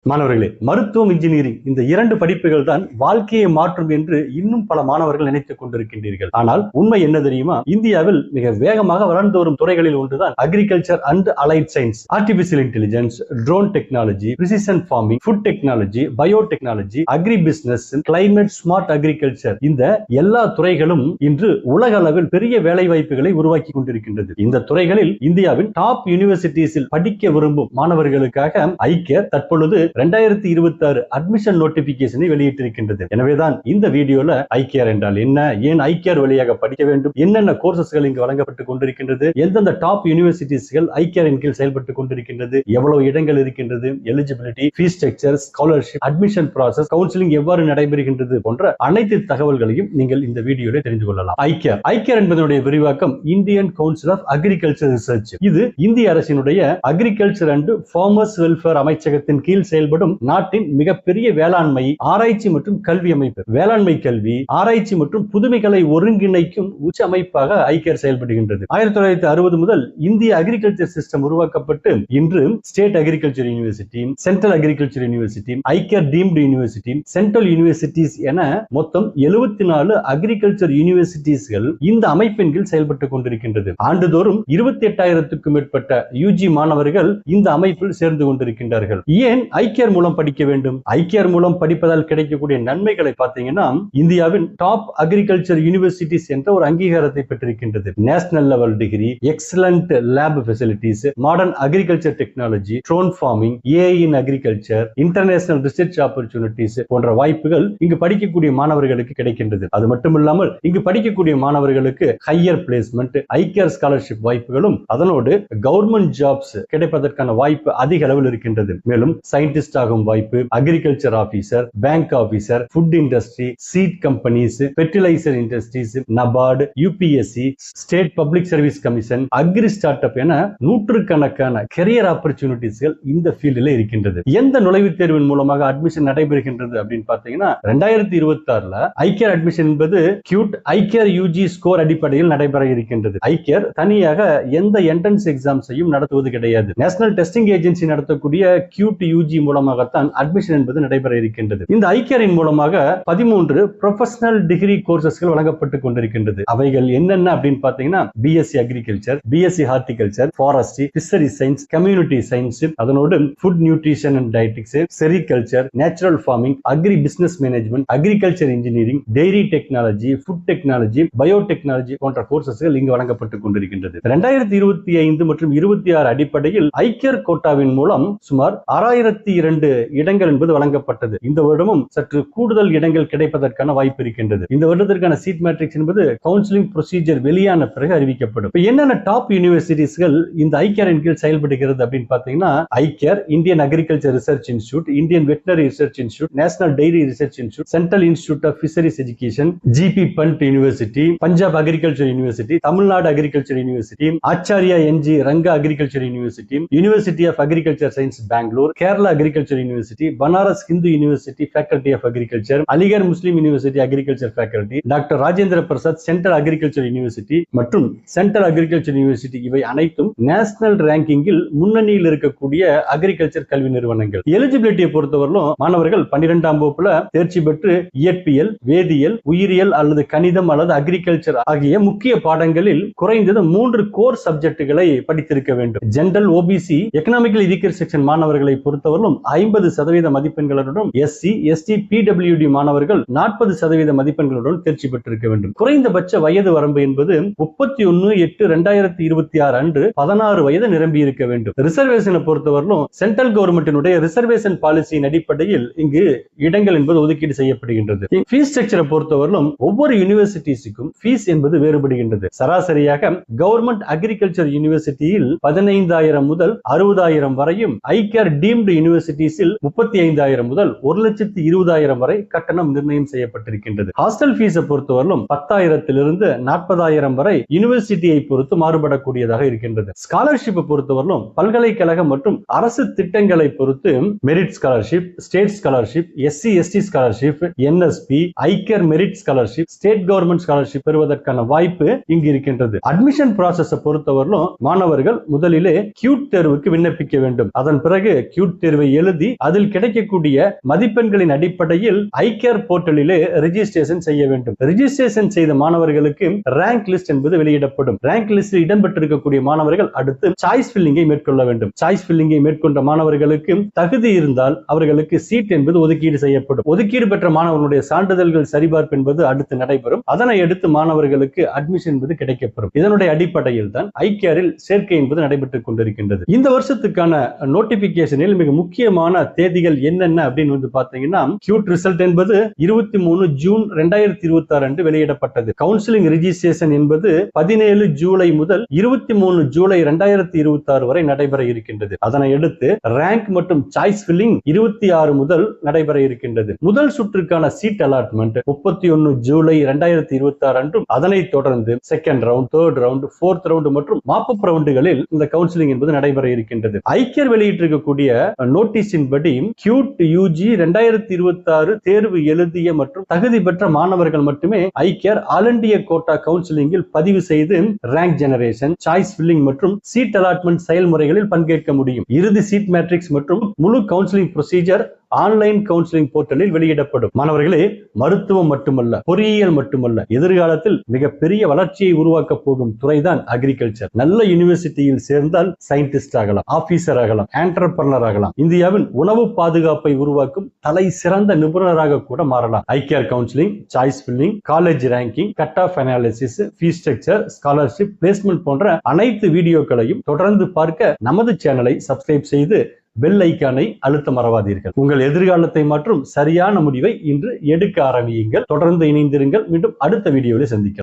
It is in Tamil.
மாணவர்களே, மருத்துவம், இன்ஜினியரிங் இந்த இரண்டு படிப்புகள் தான் வாழ்க்கையை மாற்றும் என்று இன்னும் பல மாணவர்கள் நினைத்துக் கொண்டிருக்கின்றீர்கள். ஆனால் உண்மை என்ன தெரியுமா? இந்தியாவில் மிக வேகமாக வளர்ந்து வரும் துறைகளில் ஒன்றுதான் agriculture and allied science. Artificial intelligence, drone technology, precision farming, food technology, biotechnology, agri business, climate smart agriculture, இந்த எல்லா துறைகளும் இன்று உலக அளவில் பெரிய வேலை வாய்ப்புகளை உருவாக்கி கொண்டிருக்கின்றது. இந்த துறைகளில் இந்தியாவின் டாப் யூனிவர்சிட்டிஸில் படிக்க விரும்பும் மாணவர்களுக்காக ஐகேர் தற்பொழுது 2026 அட்மிஷன் நோட்டிபிகேஷனை வெளியிட்டிருக்கின்றது. எனவேதான் இந்த வீடியோல ஐகேர் என்றால் என்ன, ஏன் ஐகேர் வழியாக படிக்க வேண்டும், என்னென்ன கோர்சஸ்கள் இங்கு வழங்கப்பட்டுக் கொண்டிருக்கின்றது, எந்தெந்த டாப் யூனிவர்சிட்டிஸ்கள் ஐகேரின் கீழ் செயல்பட்டுக் கொண்டிருக்கின்றது, எவ்வளவு இடங்கள் இருக்கின்றது, eligibility, fees structure, scholarship, admission process, counselling எவ்வாறு நடைபெறுகின்றது போன்ற அனைத்து தகவல்களையும் நீங்கள் இந்த வீடியோவில் தெரிந்து கொள்ளலாம். ஐகேர் என்பதனுடைய விரிவாக்கம் Indian Council of Agriculture Research. இது இந்திய அரசினுடைய அக்ரிகல்ச்சர் அண்ட் ஃபார்மர்ஸ் வெல்ஃபேர் அமைச்சகத்தின் கீழ் செயல்படும் நாட்டின் மிகப்பெரிய வேளாண்மை ஆராய்ச்சி மற்றும் கல்வி அமைப்பு. வேளாண்மை, கல்வி, ஆராய்ச்சி மற்றும் புதுமைகளை ஒருங்கிணைக்கும் உச்ச அமைப்பாக ஐகேர் செயல்படுகின்றது. 1960 முதல் இந்திய அக்ரிகல்ச்சர் சிஸ்டம் உருவாக்கப்பட்டு இன்று state agriculture university, central Agriculture university, ஐகேர் deemed university, central universities என மொத்தம் 74 அக்ரிகல்ச்சர் யூனிவர்சிட்டிஸ்கள் இந்த அமைப்பின் கீழ் செயல்பட்டுக் கொண்டிருக்கின்றது. ஆண்டுதோறும் 28,000க்கும் மேற்பட்ட யூஜி மாணவர்கள் இந்த அமைப்பில் சேர்ந்து கொண்டிருக்கின்றார்கள். ஏன் ஐகேர் மூலம் படிக்க வேண்டும்? ஐகேர் மூலம் படிப்பதால் கிடைக்கக்கூடிய நன்மைகளை பார்த்தீங்கன்னா, இந்தியாவின் டாப் அக்ரிகல்ச்சர் யூனிவர்சிட்டிஸ் என்ற ஒரு அங்கீகாரத்தை பெற்றிருக்கின்றது. National level degree, excellent lab facilities, modern agriculture technology, drone farming, AI in agriculture, international research opportunities போன்ற வாய்ப்புகள் இங்கு படிக்கக்கூடிய மாணவர்களுக்கு கிடைக்கின்றது. அது மட்டுமில்லாமல் இங்கு படிக்கக்கூடிய மாணவர்களுக்கு ஹையர் பிளேஸ்மெண்ட், ஐகேர் ஸ்காலர்ஷிப் வாய்ப்புகளும், அதனோடு கவர்மெண்ட் ஜாப்ஸ் கிடைப்பதற்கான வாய்ப்பு அதிக அளவில் இருக்கின்றது. மேலும் சயின்டிஸ்ட் ஆகும் வாய்ப்பு, agriculture officer, bank officer, food industry, seed companies, fertiliser industries, NABARD, UPSC, state public service commission, agri startup என நூற்றுக்கணக்கான கெரியர் ஆப்பர்ச்சுனிட்டிஸ்கள் இந்த ஃபீல்டில் இருக்கின்றது. எந்த நுழைவுத் தேர்வின் மூலமாக அட்மிஷன் நடைபெறுகின்றது அப்படின்னு பார்த்தீங்கன்னா, 2026ல ஐகேர் அட்மிஷன் என்பது கியூட் ஐகேர் யூஜி ஸ்கோர் அடிப்படையில் நடைபெற இருக்கின்றது. ஐகேர் தனியாக எந்த என்ட்ரன்ஸ் எக்ஸாம்ஸையும் நடத்துவது கிடையாது. நேஷனல் டெஸ்டிங் ஏஜென்சி நடத்தக்கூடிய கியூட் யூஜி மூலமாகத்தான் அட்மிஷன் என்பது நடைபெற இருக்கின்றது. இந்த ஐகேரின் மூலமாக 13 ப்ரொஃபஷனல் டிகிரி கோர்சஸ்கள் வழங்கப்பட்டுக் கொண்டிருக்கின்றது. அவைகள் என்னென்ன அப்படின்னு பார்த்தீங்கன்னா, BSc agriculture, BSc horticulture, forestry, fishery science, community science, அதனோடு food nutrition and dietetics, sericulture, natural farming, agri business management, agriculture engineering, dairy technology, food technology, biotechnology போன்ற கோர்சஸ்கள் இங்கு வழங்கப்பட்டுக் கொண்டிருக்கின்றது. 2025 மற்றும் 26 அடிப்படையில் ஐகேர் கோட்டாவின் மூலம் சுமார் 6002 இடங்கள் என்பது வழங்கப்பட்டது. இந்த வருடமும் சற்று கூடுதல் இடங்கள் கிடைப்பதற்கான வாய்ப்பு இருக்கின்றது. இந்த வருடத்திற்கான சீட் மேட்ரிக்ஸ் என்பது கவுன்சிலிங் ப்ரொசீஜர் வெளியான பிறகு அறிவிக்கப்படும். என்னென்ன டாப் யூனிவர்சிட்டிஸ்கள் இந்த ஐகேரின் கீழ் செயல்படுகிறது அப்படின்னு பார்த்தீங்கன்னா, ICAR Indian Agriculture Research Institute, Indian Veterinary Research Institute, National Dairy Research Institute, Central Institute of Fisheries Education, GB Pant University, Punjab Agriculture University, Tamil Nadu Agriculture University, Acharya NG Ranga Agriculture University, University of Agriculture Science Bangalore, Kerala Agriculture University, Banaras Hindu University Faculty of Agriculture, Aligarh Muslim University Agriculture Faculty, doctor Rajendra Prasad Central Agriculture University மற்றும் சென்ட்ரல் அக்ரிகல்ச்சர் யூனிவர்சிட்டி, இவை அனைத்தும் நேஷனல் ரேங்கிங்கில் முன்னணியில் இருக்கக்கூடிய அக்ரிகல்ச்சர் கல்வி நிறுவனங்கள். எலிஜிபிலிட்டியை பொறுத்தவரையிலும் மாணவர்கள் 12ஆம் வகுப்புல தேர்ச்சி பெற்று இயற்பியல், வேதியியல், உயிரியல் அல்லது கணிதம் அல்லது அக்ரிகல்ச்சர் ஆகிய முக்கிய பாடங்களில் குறைந்தது 3 கோர் சப்ஜெக்டுகளை படித்திருக்க வேண்டும். General, OBC, economical education section மாணவர்களை பொறுத்தவரையிலும் 50% மதிப்பெண்களுடன், எஸ்சி, எஸ்டி, பிடபிள்யூடி மாணவர்கள் 40% மதிப்பெண்களுடன் தேர்ச்சி பெற்றிருக்க வேண்டும். குறைந்தபட்ச வயது வரம்பு என்பது 31/8/2026 அன்று 16 வயது நிரம்பி இருக்க வேண்டும். ரிசர்வேஷனை பொறுத்தவரையிலும் சென்ட்ரல் கவர்மெண்டினுடைய ரிசர்வேஷன் பாலிசியின் அடிப்படையில் இங்கு இடங்கள் என்பது ஒதுக்கீடு செய்யப்படுகின்றது. ஃபீஸ் ஸ்ட்ரக்சரை பொறுத்தவரையிலும் ஒவ்வொரு யூனிவர்சிட்டிஸுக்கும் ஃபீஸ் என்பது வேறுபடுகின்றது. சராசரியாக கவர்மெண்ட் அக்ரிகல்ச்சர் யூனிவர்சிட்டியில் 15,000 முதல் 60,000 வரையும், ஐகேர் டீம்டு யூனிவர்சிட்டிஸில் 35,000 முதல் 1,20,000 வரை கட்டணம் நிர்ணயம் செய்யப்பட்டிருக்கின்றது. ஹாஸ்டல் ஃபீஸை பொறுத்தவரையிலும் 10,000 40,000 வரை யூனிவர்சிட்டியை பொறுத்து மாறுபடக்கூடியதாக இருக்கின்றது. ஸ்காலர்ஷிப்பை பொறுத்தவரையிலும் பல்கலைக்கழகம் மற்றும் அரசு திட்டங்களை பொறுத்து merit scholarship, state scholarship, SC ST scholarship, NSP, ICAR merit scholarship, state government scholarship பெறுவதற்கான வாய்ப்பு இங்கு இருக்கின்றது. அட்மிஷன் ப்ராசஸ் பொறுத்தவரையிலும் மாணவர்கள் முதலிலே கியூட் தேர்வுக்கு விண்ணப்பிக்க வேண்டும். அதன் பிறகு கியூட் தேர்வை எழுதி அதில் கிடைக்கக்கூடிய மதிப்பெண்களின் அடிப்படையில் ஐகேர் போர்ட்டலிலே ரெஜிஸ்ட்ரேஷன் செய்ய வேண்டும். ரெஜிஸ்ட்ரேஷன் செய்த மாணவர்களுக்கு ரேங்க் லிஸ்ட் என்பது வெளியிடப்படும். ரேங்க் லிஸ்டில் இடம்பெற்றிருக்கக்கூடிய மாணவர்கள் அடுத்து சாய்ஸ் ஃபில்லிங்கை மேற்கொள்ள வேண்டும். சாய்ஸ் ஃபில்லிங்கை மேற்கொண்ட மாணவர்களுக்கு தகுதி இருந்தால் அவர்களுக்கு சீட் என்பது ஒதுக்கீடு செய்யப்படும். ஒதுக்கீடு பெற்ற மாணவர்களுடைய சான்றிதழ்கள் சரிபார்ப்பு என்பது அடுத்து நடைபெறும். அதனை அடுத்து மாணவர்களுக்கு அட்மிஷன் என்பது கிடைக்கப்பெறும். இதனுடைய அடிப்படையில் தான் ஐகேரில் சேர்க்கை என்பது நடைபெற்றுக் கொண்டிருக்கின்றது. இந்த வருஷத்துக்கான நோட்டிபிகேஷனில் மிக முக்கியமான தேதிகள் என்னென்ன அப்படின்னு பாத்தீங்கன்னா, கியூட் ரிசல்ட் என்பது 23 ஜூன் 2026 அன்று வெளியிடப்பட்டது. கவுன்சிலிங் ரிஜிஸ்ட்ரேஷன் என்பது 17 ஜூலை முதல் 23 ஜூலை 2026 வரை நடைபெற இருக்கின்றது. அதனை அடுத்து ரேங்க் மற்றும் சாய்ஸ் ஃபில்லிங் 26 முதல் நடைபெற இருக்கின்றது. முதல் சுற்றுக்கான சீட் அலாட்மெண்ட் 31 ஜூலை 2026 அன்றும், அதனைத் தொடர்ந்து second round, third round, fourth round மற்றும் மாப்-அப் ரவுண்டுகளில் இந்த கவுன்சிலிங் என்பது நடைபெற இருக்கின்றது. ஐகேர் வெளியிட்டிருக்கக்கூடிய நோட்டீஸின் படி கியூட் யூஜி 2026 தேர்வு எழுதிய மற்றும் தகுதி பெற்ற மாணவர்கள் மட்டுமே ஐகேர் ஆல் இந்தியா கோட்டா கவுன்சிலிங்கில் பதிவு செய்து ரேங்க் ஜெனரேஷன், சாய்ஸ் ஃபில்லிங் மற்றும் சீட் அலாட்மெண்ட் செயல்முறைகளில் பங்கேற்க முடியும். இறுதி சீட் மேட்ரிக்ஸ் மற்றும் முழு கவுன்சிலிங் ப்ரொசீஜர் ஆன்லைன் கவுன்சிலிங் போர்ட்டலில் வெளியிடப்படும். மாணவர்களே, மருத்துவம் மட்டுமல்ல, பொறியியல் மட்டுமல்ல, எதிர்காலத்தில் மிகப்பெரிய வளர்ச்சியை உருவாக்க போகும் துறைதான் அக்ரிகல்ச்சர். நல்ல யூனிவர்சிட்டியில் சேர்ந்தால் சயின்டிஸ்ட் ஆகலாம், ஆபீசர் ஆகலாம், என்டர்பிரனர் ஆகலாம், இந்தியாவின் உணவு பாதுகாப்பை உருவாக்கும் தலை சிறந்த நிபுணராக கூட மாறலாம். ஐகேர் counselling, choice filling, college ranking, cut off analysis, fees structure, scholarship, placement போன்ற அனைத்து வீடியோக்களையும் தொடர்ந்து பார்க்க நமது சேனலை சப்ஸ்கிரைப் செய்து பெல் ஐகானை அழுத்த மறவாதீர்கள். உங்கள் எதிர்காலத்தை மாற்றும் சரியான முடிவை இன்று எடுக்க ஆரம்பியுங்கள். தொடர்ந்து இணைந்திருங்கள். மீண்டும் அடுத்த வீடியோவில் சந்திக்கலாம்.